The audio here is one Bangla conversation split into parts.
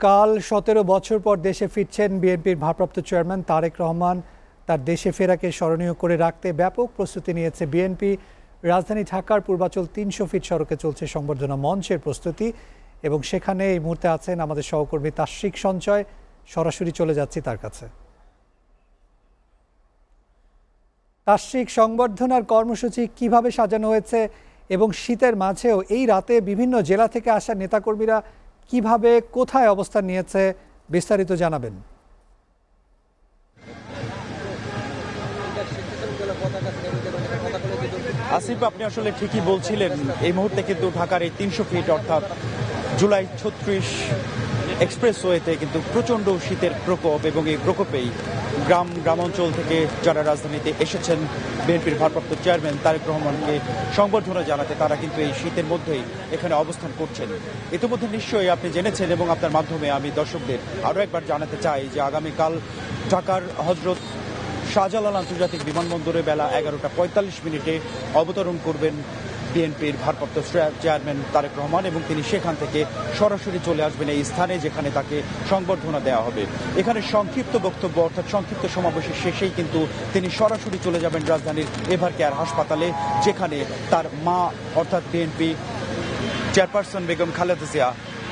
কাল ১৭ বছর পর দেশে ফিরছেন বিএনপির ভারপ্রাপ্ত চেয়ারম্যান তারেক রহমান। তার দেশে ফেরাকে স্মরণীয় করে রাখতে ব্যাপক প্রস্তুতি নিয়েছে বিএনপি। রাজধানী ঢাকার পূর্বাচল ৩০০ ফিট সড়কে চলছে সংবর্ধনা মঞ্চের প্রস্তুতি এবং সেখানে এই মুহূর্তে আছেন আমাদের সহকর্মী তাশরিক সঞ্চয়। সরাসরি চলে যাচ্ছি তার কাছে। তাশরিক, সংবর্ধনার কর্মসূচি কিভাবে সাজানো হয়েছে এবং শীতের মাঝেও এই রাতে বিভিন্ন জেলা থেকে আসা নেতাকর্মীরা কিভাবে কোথায় অবস্থান নিয়েছে বিস্তারিত জানাবেন। আসিফ, আপনি আসলে ঠিকই বলছিলেন। এই মুহূর্তে কিন্তু ঢাকার এই ৩০০ ফিট অর্থাৎ জুলাই ৩৬ এক্সপ্রেসওয়েতে কিন্তু প্রচণ্ড শীতের প্রকোপ এবং এই প্রকোপেই গ্রামাঞ্চল থেকে যারা রাজধানীতে এসেছেন বিএনপির ভারপ্রাপ্ত চেয়ারম্যান তারেক রহমানকে সংবর্ধনা জানাতে, তারা কিন্তু এই শীতের মধ্যেই এখানে অবস্থান করছেন। ইতিমধ্যে নিশ্চয়ই আপনি জেনেছেন এবং আপনার মাধ্যমে আমি দর্শকদের আরও একবার জানাতে চাই যে আগামীকাল ঢাকার হজরত শাহজালাল আন্তর্জাতিক বিমানবন্দরে বেলা 11:45 অবতরণ করবেন বিএনপির ভারপ্রাপ্ত চেয়ারম্যান তারেক রহমান এবং তিনি সেখান থেকে সরাসরি চলে আসবেন এই স্থানে যেখানে তাকে সংবর্ধনা দেওয়া হবে। এখানে সংক্ষিপ্ত বক্তব্য অর্থাৎ সংক্ষিপ্ত সমাবেশের শেষেই কিন্তু তিনি সরাসরি চলে যাবেন রাজধানীর এভার কেয়ার হাসপাতালে, যেখানে তার মা অর্থাৎ বিএনপি চেয়ারপারসন বেগম খালেদা জিয়া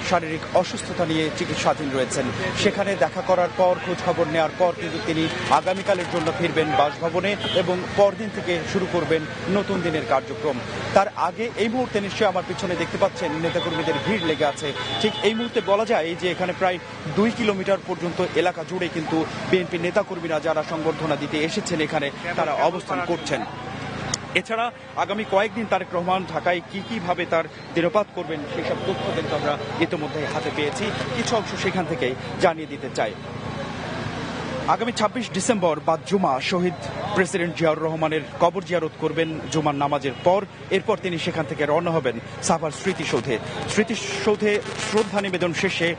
শারীরিক অসুস্থতা নিয়ে চিকিৎসাধীন রয়েছেন। সেখানে দেখা করার পর, খোঁজখবর নেওয়ার পর কিন্তু তিনি আগামীকালের জন্য ফিরবেন বাসভবনে এবং পরদিন থেকে শুরু করবেন নতুন দিনের কার্যক্রম। তার আগে এই মুহূর্তে নিশ্চয়ই আমার পিছনে দেখতে পাচ্ছেন নেতাকর্মীদের ভিড় লেগে আছে। ঠিক এই মুহূর্তে বলা যায় যে এখানে প্রায় 2 কিলোমিটার পর্যন্ত এলাকা জুড়ে কিন্তু বিএনপি নেতাকর্মীরা যারা সংবর্ধনা দিতে এসেছেন এখানে তারা অবস্থান করছেন। এছাড়া আগামী কয়েকদিন তারেক রহমান ঢাকায় কিভাবে তার দিনপাত করবেন সেসব তথ্য কিন্তু আমরা ইতিমধ্যে হাতে পেয়েছি। কিছু অংশ সেখান থেকে জানিয়ে দিতে চাই। আগামী 26 ডিসেম্বর বা জুমা শহীদ প্রেসিডেন্ট জিয়াউর রহমানের কবর জিয়ারত করবেন জুমার নামাজের পর। এরপর তিনি সেখান থেকে রওনা হবেন সাভার স্মৃতিসৌধে শ্রদ্ধা নিবেদন শেষে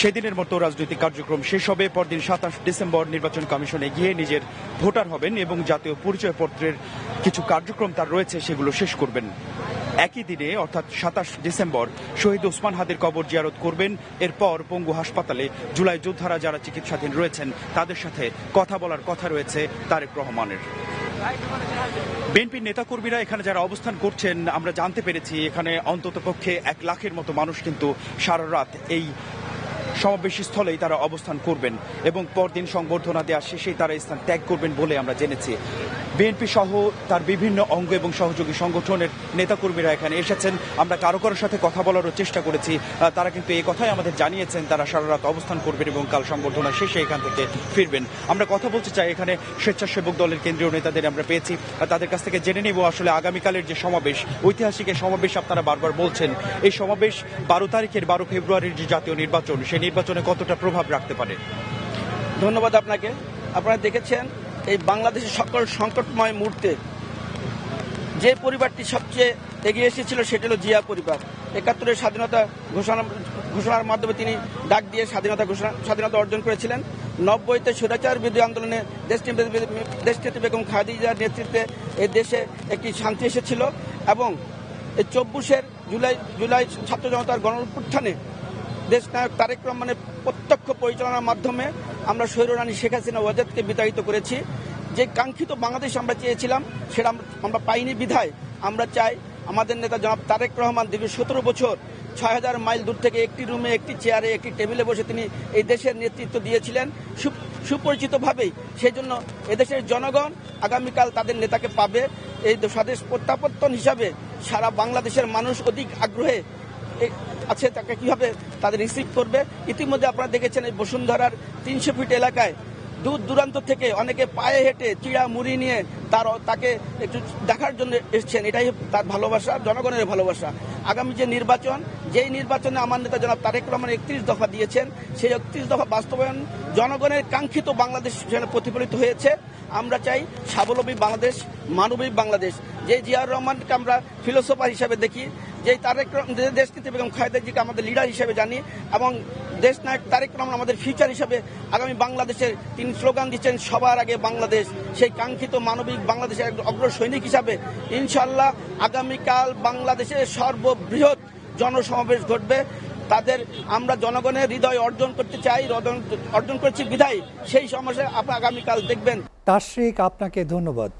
সেদিনের মতো রাজনৈতিক কার্যক্রম শেষ হবে। পরদিন 27 ডিসেম্বর নির্বাচন কমিশনে গিয়ে নিজের ভোটার হবেন এবং জাতীয় পরিচয়পত্রের কিছু কার্যক্রম তার রয়েছে সেগুলো শেষ করবেন। একই দিনে অর্থাৎ 27 ডিসেম্বর শহীদ ওসমান হাদির কবর জিয়ারত করবেন। এরপর পঙ্গু হাসপাতালে জুলাই যোদ্ধারা যারা চিকিৎসাধীন রয়েছেন তাদের সাথে কথা বলার কথা রয়েছে তারেক রহমানের। বিএনপির নেতাকর্মীরা এখানে যারা অবস্থান করছেন আমরা জানতে পেরেছি এখানে অন্ততপক্ষে 1 লাখের মতো মানুষ কিন্তু সারা রাত এই সমাবেশী স্থলেই তারা অবস্থান করবেন এবং পরদিন সংবর্ধনা দেওয়া শেষেই তারা স্থান ত্যাগ করবেন বলে আমরা জেনেছি। বিএনপি সহ তার বিভিন্ন অঙ্গ এবং সহযোগী সংগঠনের নেতাকর্মীরা এখানে এসেছেন। আমরা কারোর সাথে কথা বলারও চেষ্টা করেছি, তারা কিন্তু এই কথাই আমাদের জানিয়েছেন তারা সারা রাত অবস্থান করবেন এবং কাল সংবর্ধনা শেষে এখান থেকে ফিরবেন। আমরা কথা বলতে চাই এখানে স্বেচ্ছাসেবক দলের কেন্দ্রীয় নেতাদের আমরা পেয়েছি, তাদের কাছ থেকে জেনে নেব আসলে আগামীকালের যে সমাবেশ, ঐতিহাসিক এই সমাবেশ আপনারা বারবার বলছেন, এই সমাবেশ 12 ফেব্রুয়ারির যে জাতীয় নির্বাচন সেই নির্বাচনে কতটা প্রভাব রাখতে পারে। ধন্যবাদ আপনাকে। আপনারা দেখেছেন এই বাংলাদেশের সকল সংকটময় মুহূর্তে যে পরিবারটি সবচেয়ে এগিয়ে এসেছিল সেটা হলো জিয়া পরিবার। 71-এর স্বাধীনতা ঘোষণার মাধ্যমে তিনি ডাক দিয়ে স্বাধীনতা অর্জন করেছিলেন। 90-তে স্বৈরাচার বিরোধী আন্দোলনে দেশনেত্রী বেগম খালেদা জিয়ার নেতৃত্বে এই দেশে একটি শান্তি এসেছিল এবং এই 24-এর জুলাই ছাত্র জনতার গণঅভ্যুত্থানে দেশ নায়ক তারেক রহমানের প্রত্যক্ষ পরিচালনার মাধ্যমে আমরা স্বৈররানী শেখ হাসিনা ওয়াজেদকে বিতাড়িত করেছি। যে কাঙ্ক্ষিত বাংলাদেশ আমরা চেয়েছিলাম সেটা আমরা পাইনি বিধায় আমরা চাই আমাদের নেতা জনাব তারেক রহমান দীর্ঘ 17 বছর 6000 মাইল দূর থেকে একটি রুমে, একটি চেয়ারে, একটি টেবিলে বসে তিনি এই দেশের নেতৃত্ব দিয়েছিলেন সুপরিচিতভাবেই। সেই জন্য এদেশের জনগণ আগামীকাল তাদের নেতাকে পাবে। এই স্বদেশ প্রত্যাবর্তন হিসাবে সারা বাংলাদেশের মানুষ অধিক আগ্রহে আছে তাকে কিভাবে তাদের রিসিভ করবে। ইতিমধ্যে আপনারা দেখেছেন এই বসুন্ধরার 300 ফিট এলাকায় দূর দূরান্ত থেকে অনেকে পায়ে হেঁটে চিড়া মুড়ি নিয়ে তাকে একটু দেখার জন্য এসছেন। এটাই তার ভালোবাসা, জনগণের ভালোবাসা। আগামী যে নির্বাচন, যেই নির্বাচনে আমার নেতা জনাব তারেক রহমান 31 দফা দিয়েছেন, সেই 31 দফা বাস্তবায়ন জনগণের কাঙ্ক্ষিত বাংলাদেশ সেখানে প্রতিফলিত হয়েছে। আমরা চাই স্বাবলম্বী বাংলাদেশ, মানবিক বাংলাদেশ। যে জিয়াউর রহমানকে আমরা ফিলোসোফার হিসাবে দেখি, যে দেশনীতি বেগম খালেদা জিয়াকে আমাদের লিডার হিসেবে জানি এবং দেশ নায়ক তারেক রহমান আমাদের ফিউচার হিসাবে আগামী বাংলাদেশের তিনি স্লোগান দিচ্ছেন সবার আগে বাংলাদেশ। সেই কাঙ্ক্ষিত মানবিক বাংলাদেশের অগ্র সৈনিক হিসাবে ইনশাআল্লাহ আগামীকাল বাংলাদেশের সর্ববৃহৎ জনসমাবেশ ঘটবে। তাদের আমরা জনগণের হৃদয় অর্জন করতে চাই, অর্জন করছি বিধায় সেই সমস্যা আগামীকাল দেখবেন। তাশরিক, আপনাকে ধন্যবাদ।